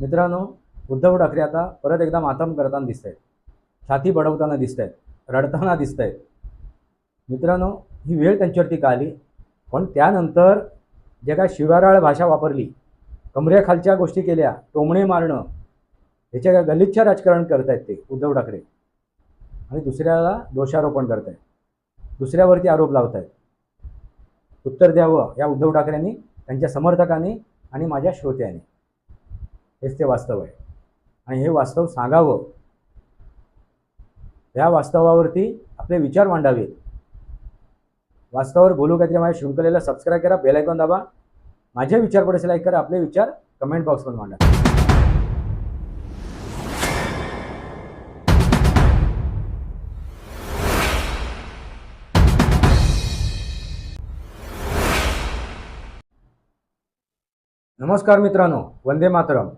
मित्रांनो, उद्धव ठाकरे आता परत एकदा मातम करताना दिसत आहेत, छाती बडवताना दिसत आहेत, रडताना दिसत आहेत. मित्रांनो, ही वेळ त्यांच्यावरती का आली? पण त्यानंतर जे काय शिवाराळ भाषा वापरली, कमरेखालच्या गोष्टी केल्या, टोमणे मारणं, ह्याच्या गलिच्छ राजकारण करत आहेत ते उद्धव ठाकरे. आणि दुसऱ्याला दोषारोपण करत आहेत, दुसऱ्यावरती आरोप लावत आहेत. उत्तर द्यावं या उद्धव ठाकरेंनी, त्यांच्या समर्थकांनी आणि माझ्या श्रोत्यांनी. हेच ते वास्तव आहे आणि हे वास्तव सांगावं. या वास्तवावरती आपले विचार मांडावेत. वास्तवावर बोलू काहीतरी माझ्या शृंखलेला सबस्क्राईब करा, बेल आयकॉन दाबा, माझे विचार पडेल लाईक करा, आपले विचार कमेंट बॉक्समध्ये मांडा. नमस्कार मित्रांनो, वंदे मातरम.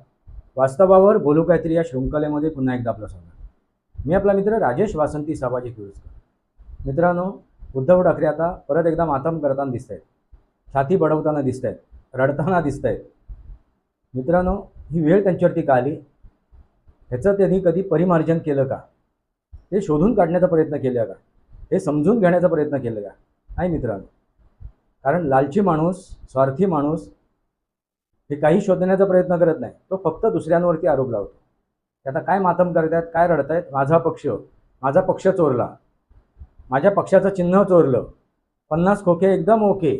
वास्तवावर बोलू काहीतरी या शृंखलेमध्ये पुन्हा एकदा आपलं स्वागत. मी आपला मित्र राजेश वासंती साबाजी किर्लोस्कर. मित्रांनो, उद्धव ठाकरे आता परत एकदा मातम करताना दिसत आहेत, छाती बडवताना दिसत आहेत, रडताना दिसत आहेत. मित्रांनो, ही वेळ त्यांच्यावरती का आली? ह्याचं त्यांनी कधी परिमार्जन केलं का? ते शोधून काढण्याचा प्रयत्न केला का? हे समजून घेण्याचा प्रयत्न केला का? नाही मित्रांनो, कारण लालची माणूस, स्वार्थी माणूस हे काही शोधण्याचा प्रयत्न करत नाही, तो फक्त दुसऱ्यांवरती आरोप लावतो. आता काय मातम करतायत, काय रडतायत? माझा पक्ष चोरला, माझ्या पक्षाचं चिन्ह चोरलं, 50 खोके एकदम ओके.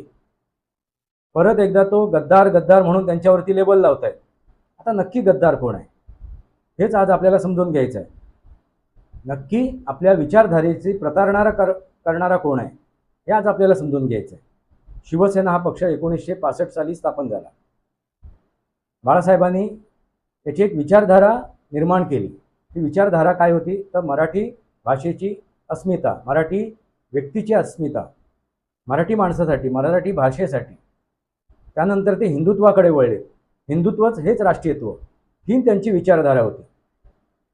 परत एकदा तो गद्दार म्हणून त्यांच्यावरती लेबल लावतायत. आता नक्की गद्दार कोण आहे हेच आज आपल्याला समजून घ्यायचं आहे. नक्की आपल्या विचारधारेची प्रतारणा करणारा कोण आहे हे आज आपल्याला समजून घ्यायचं आहे. शिवसेना हा पक्ष 1965 साली स्थापन झाला. बाळासाहेबांनी त्याची एक विचारधारा निर्माण केली. ती विचारधारा काय होती? तर मराठी भाषेची अस्मिता, मराठी व्यक्तीची अस्मिता, मराठी माणसासाठी, मराठी भाषेसाठी. त्यानंतर ते हिंदुत्वाकडे वळले. हिंदुत्वच हेच राष्ट्रीयत्व, ही त्यांची विचारधारा होती.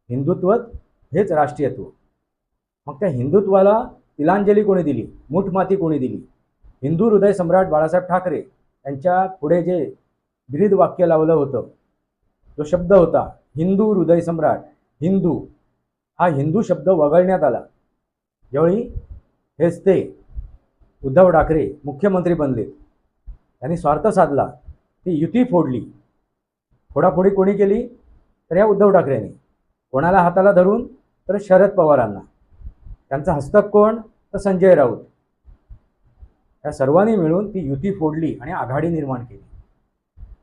हिंदुत्वच हेच राष्ट्रीयत्व. मग त्या हिंदुत्वाला तिलांजली कोणी दिली? मूठमाती कोणी दिली? हिंदू हृदय सम्राट बाळासाहेब ठाकरे यांच्या पुढे जे ब्रीद वाक्य लावलं होतं, जो शब्द होता हिंदू हृदय सम्राट, हिंदू, हा हिंदू शब्द वगळण्यात आला. ज्यावेळी हेच ते उद्धव ठाकरे मुख्यमंत्री बनले, त्यांनी स्वार्थ साधला, ती युती फोडली. फोडाफोडी कोणी केली? तर या उद्धव ठाकरेंनी. कोणाला हाताला धरून? तर शरद पवारांना. त्यांचा हस्तक कोण? तर संजय राऊत. या सर्वांनी मिळून ती युती फोडली आणि आघाडी निर्माण केली.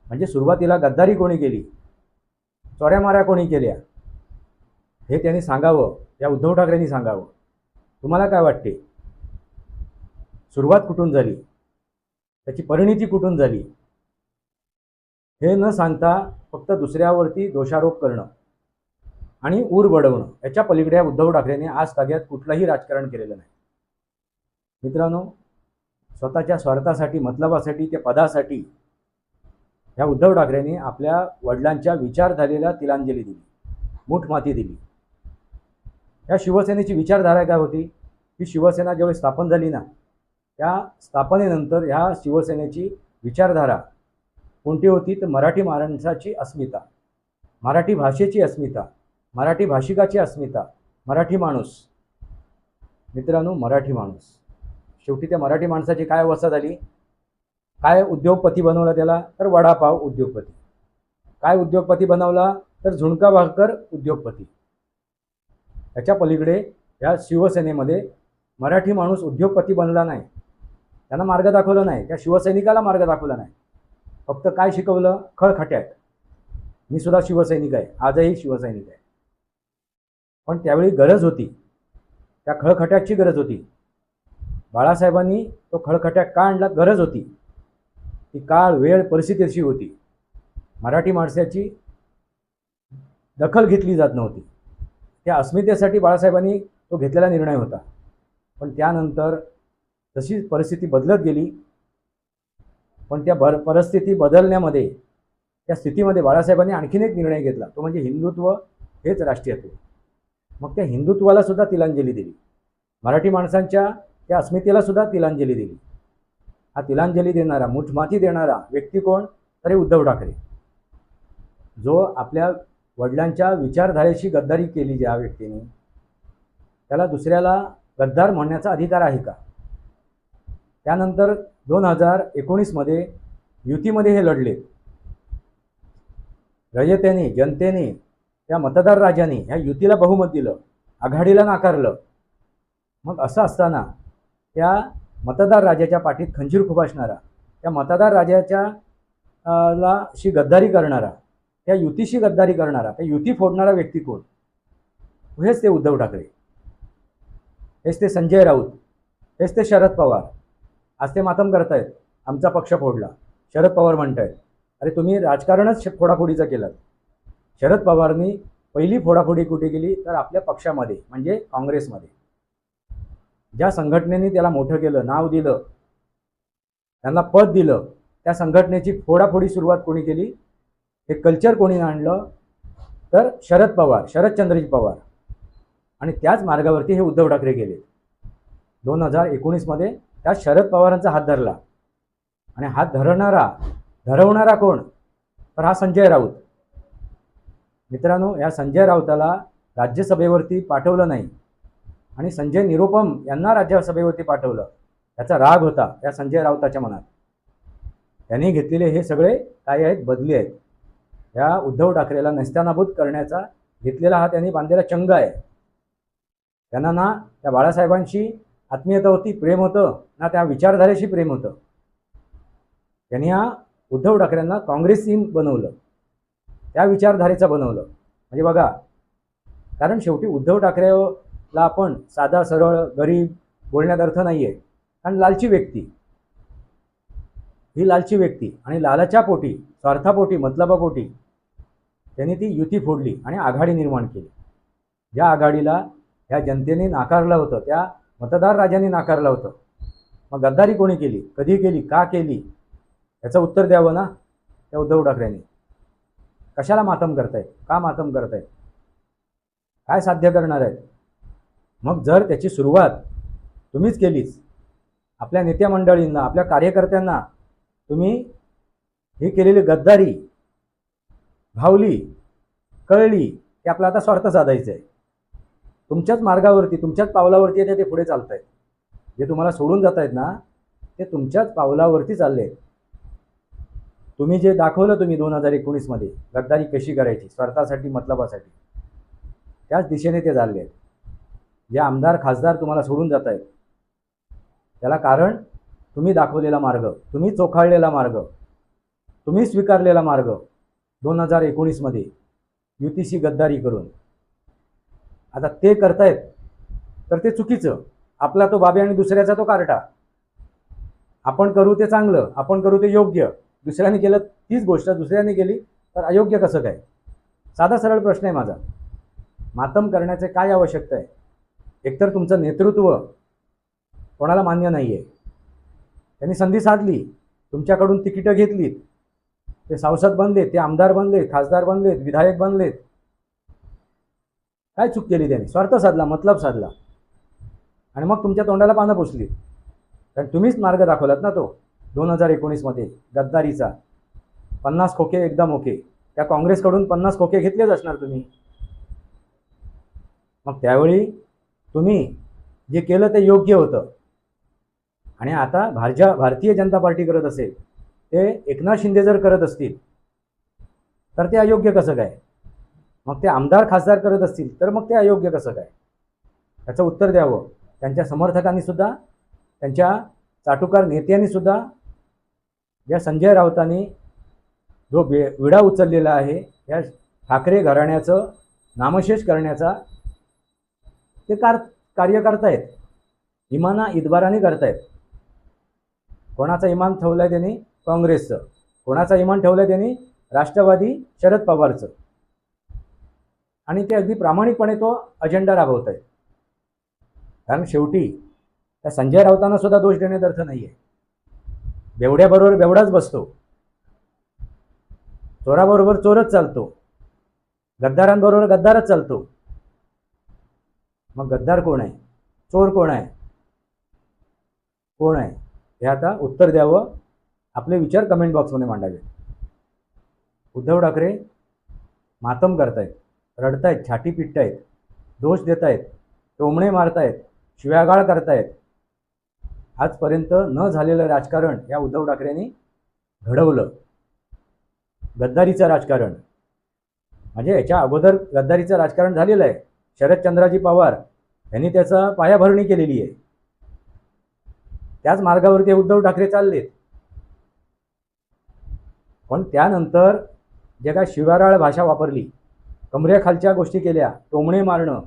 म्हणजे सुरुवातीला गद्दारी कोणी केली, चोऱ्यामाऱ्या कोणी केल्या, हे त्यांनी सांगावं, या उद्धव ठाकरेंनी सांगावं. तुम्हाला काय वाटते? सुरुवात कुठून झाली, त्याची परिणिती कुठून झाली, हे न सांगता फक्त दुसऱ्यावरती दोषारोप करणं आणि ऊर बडवणं, याच्या पलीकडे या उद्धव ठाकरेंनी आज ताग्यात कुठलंही राजकारण केलेलं नाही. मित्रांनो, स्वतःच्या स्वार्थासाठी, मतलबासाठी, त्या पदासाठी या उद्धव ठाकरेंनी आपल्या वडिलांच्या विचारधारेला तिलांजली दिली, मूठमाती दिली. या शिवसेनेची विचारधारा काय होती? ही शिवसेना ज्यावेळी स्थापन झाली ना, त्या स्थापनेनंतर ह्या शिवसेनेची विचारधारा कोणती होती? तर मराठी माणसाची अस्मिता, मराठी भाषेची अस्मिता, मराठी भाषिकाची अस्मिता, मराठी माणूस. मित्रांनो, मराठी माणूस. शेवटी त्या मराठी माणसाची काय अवस्था झाली? काय उद्योगपती बनवला त्याला? तर वडापाव उद्योगपती. काय उद्योगपती बनवला? तर झुणका भाकर उद्योगपती. त्याच्या पलीकडे या शिवसेनेमध्ये मराठी माणूस उद्योगपती बनला नाही, त्यांना मार्ग दाखवला नाही, त्या शिवसैनिकाला मार्ग दाखवला नाही. फक्त काय शिकवलं? खळखट्यात. मी सुद्धा शिवसैनिक आहे, आजही शिवसैनिक आहे. पण त्यावेळी गरज होती, त्या खळखट्याची गरज होती. बाळासाहेबांनी तो खळखट्या का आणला? गरज होती. ती काळ, वेळ, परिस्थिती अशी होती. मराठी माणसाची दखल घेतली जात नव्हती. त्या अस्मितेसाठी बाळासाहेबांनी तो घेतलेला निर्णय होता. पण त्यानंतर जशी परिस्थिती बदलत गेली, पण त्या परिस्थिती बदलण्यामध्ये, त्या स्थितीमध्ये बाळासाहेबांनी आणखीन एक निर्णय घेतला, तो म्हणजे हिंदुत्व हेच राष्ट्रीयत्व. मग त्या हिंदुत्वाला सुद्धा तिलांजली दिली, मराठी माणसांच्या त्या अस्मितेला सुद्धा तिलांजली दिली. हा तिलांजली देणारा, मूठमाती देणारा व्यक्ती कोण? तर उद्धव ठाकरे. जो आपल्या वडिलांच्या विचारधारेशी गद्दारी केली ज्या व्यक्तीने, त्याला दुसऱ्याला गद्दार म्हणण्याचा अधिकार आहे का? त्यानंतर 2019मध्ये युतीमध्ये हे लढले. रयतेने, जनतेने, त्या मतदार राजाने ह्या युतीला बहुमत दिलं, आघाडीला नाकारलं. मग असं असताना त्या मतदार राजाच्या पाठीत खंजीर खुपासणारा, त्या मतदार राजाच्या शी गद्दारी करणारा, त्या युतीशी गद्दारी करणारा, त्या युती फोडणारा व्यक्ती कोण? हेच ते उद्धव ठाकरे, हेच ते संजय राऊत, हेच ते शरद पवार. आज ते मातम करतायत, आमचा पक्ष फोडला. शरद पवार म्हणतायत, अरे तुम्ही राजकारणच फोडाफोडीचं केलं. शरद पवारनी पहिली फोडाफोडी कुठे केली तर आपल्या पक्षामध्ये, म्हणजे काँग्रेसमध्ये. ज्या संघटनेने त्याला मोठं केलं, नाव दिलं, त्यांना पद दिलं, त्या संघटनेची फोडाफोडी सुरुवात कोणी केली? हे कल्चर कोणी आणलं तर शरद पवार, शरदचंद्रजी पवार. आणि त्याच मार्गावरती हे उद्धव ठाकरे गेले. 2019मध्ये त्या शरद पवारांचा हात धरला. आणि हात धरवणारा कोण? तर हा संजय राऊत. मित्रांनो, या संजय राऊताला राज्यसभेवरती पाठवलं नाही आणि संजय निरुपम यांना राज्यसभेवरती पाठवलं. त्याचा राग होता या संजय राऊताच्या मनात. त्यांनी घेतलेले हे सगळे काय आहेत? बदली आहेत. या उद्धव ठाकरेला नेस्तानाबूत करण्याचा घेतलेला हा त्यांनी बांधलेला चंग आहे. त्यांना ना त्या बाळासाहेबांशी आत्मीयता होती, प्रेम होतं, ना त्या विचारधारेशी प्रेम होतं. त्यांनी हा उद्धव ठाकरेंना काँग्रेसी बनवलं, त्या विचारधारेचं बनवलं. म्हणजे बघा, कारण शेवटी उद्धव ठाकरेला आपण साधा सरळ गरीब बोलण्यात अर्थ नाही आहे. कारण लालची व्यक्ती, ही लालची व्यक्ती, आणि लालाच्या पोटी, स्वार्थापोटी, मतलबापोटी त्यांनी ती युती फोडली आणि आघाडी निर्माण केली. ज्या आघाडीला ह्या जनतेने नाकारलं होतं, त्या मतदार राजांनी नाकारलं होतं. मग गद्दारी कोणी केली, कधी केली, का केली, याचं उत्तर द्यावं ना त्या उद्धव ठाकरेंनी. कशाला मातम करतायत, का मातम करतायत, काय साध्य करणार आहेत? मग जर त्याची सुरुवात तुम्हीच केलीच, आपल्या नेत्या मंडळींना, आपल्या कार्यकर्त्यांना तुम्ही ही केलेली गद्दारी भावली, कळली की आपला आता स्वार्थ साधायचं आहे, तुमच्याच मार्गावरती, तुमच्याच पावलावरती येते ते पुढे चालत आहेत. जे तुम्हाला सोडून जात आहेत ना, ते तुमच्याच पावलावरती चालले आहेत. तुम्ही जे दाखवलं तुम्ही 2019मध्ये गद्दारी कशी करायची, स्वार्थासाठी, मतलबासाठी, त्याच दिशेने ते चालले आहेत. जे आमदार खासदार तुम्हाला सोडून जात आहेत त्याला कारण तुम्ही दाखवलेला मार्ग, तुम्ही चोखाळलेला मार्ग, तुम्ही स्वीकारलेला मार्ग 2019मध्ये युतीशी गद्दारी करून. आता ते करतायत तर ते चुकीचं. आपला तो बाबी आणि दुसऱ्याचा तो कार्टा. आपण करू ते चांगलं, आपण करू ते योग्य. दुसऱ्याने केलं तीच गोष्ट दुसऱ्याने केली तर अयोग्य कसं काय? साधा सरळ प्रश्न आहे माझा. मातम करण्याचे काय आवश्यकता आहे? एकतर तुमचं नेतृत्व कोणाला मान्य नाही आहे. त्यांनी संधी साधली, तुमच्याकडून तिकीटं घेतलीत, ते सांसद बनलेत, ते आमदार बनलेत, खासदार बनलेत, विधायक बनलेत. काय चूक केली त्यांनी? स्वार्थ साधला, मतलब साधला आणि मग तुमच्या तोंडाला पानं पुसली. कारण तुम्हीच मार्ग दाखवलात ना तो 2019मध्ये गद्दारीचा. 50 खोके एकदम ओके. त्या काँग्रेसकडून 50 खोके घेतलेच असणार तुम्ही. मग त्यावेळी तुम्ही जे केलं ते योग्य होतं. आणि आता भारतीय जनता पार्टी करत असेल, ते एकनाथ शिंदे जर करत असतील तर ते अयोग्य कसं काय? मग ते आमदार खासदार करत असतील तर मग ते अयोग्य कसं काय? त्याचं उत्तर द्यावं. त्यांच्या समर्थकांनी सुद्धा, त्यांच्या चाटुकार नेत्यांनी सुद्धा, ज्या संजय राऊतांनी जो विडा उचललेला आहे या ठाकरे घराण्याचं नामशेष करण्याचा, ते कार्य करतायत. इमाना इतबाराने करतायत. कोणाचा इमान ठेवलाय त्यांनी? काँग्रेसचं. कोणाचा इमान ठेवलाय त्यांनी? राष्ट्रवादी शरद पवारचं. आणि ते अगदी प्रामाणिकपणे तो अजेंडा राबवत आहेत. कारण शेवटी त्या संजय राऊतांना सुद्धा दोष देण्यात अर्थ नाही आहे. बेवड्याबरोबर बेवडाच बसतो, चोराबरोबर चोरच चालतो, गद्दारांबरोबर गद्दारच चालतो. मग गद्दार कोण आहे? चोर कोण आहे? कोण आहे? हे आता उत्तर द्यावं. आपले विचार कमेंट बॉक्समध्ये मांडावे. उद्धव ठाकरे मातम करतायत, रडतायत, छाती पिटतायत, दोष देतायत, टोमणे मारतायत, शिव्यागाळ करतायत. आजपर्यंत न झालेलं राजकारण या उद्धव ठाकरेंनी घडवलं. गद्दारीचं राजकारण, म्हणजे याच्या अगोदर गद्दारीचं राजकारण झालेलं आहे. शरदचंद्राजी पवार यांनी त्याचा पायाभरणी केलेली आहे. त्याच मार्गावरती उद्धव ठाकरे चाललेत. पण त्यानंतर जे काय शिवाराळ भाषा वापरली, कमरेखालच्या गोष्टी केल्या, टोमणे मारणं,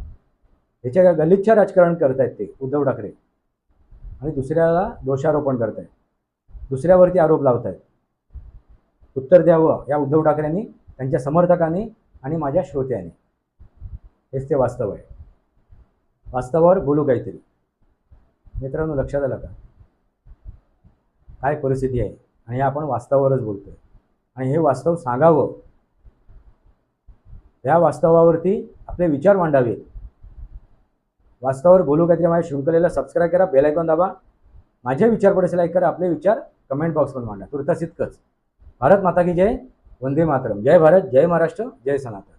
याच्या गलिच्छ राजकारण करतायत ते उद्धव ठाकरे. आणि दुसऱ्याला दोषारोपण करतायत, दुसऱ्यावरती आरोप लावतायत. उत्तर द्यावं या उद्धव ठाकरेंनी, त्यांच्या समर्थकांनी आणि माझ्या श्रोत्यांनी. हेच ते वास्तव आहे. वास्तवावर बोलू काहीतरी. मित्रांनो, लक्षात आलं का काय परिस्थिती आहे? आणि आपण वास्तवावरच बोलतोय आणि हे वास्तव सांगावं, या वास्तवावरती आपले विचार मांडावेत. वास्तवावर बोलू काहीतरी माझ्या शृंखलेला सबस्क्राईब करा, बेल आयकॉन दाबा, माझे विचार पडेल लाईक करा, आपले विचार कमेंट बॉक्समध्ये मांडा. तुर्तास इतकंच. भारत माता की जय, वंदे मातरम. जय भारत, जय महाराष्ट्र, जय सनातन.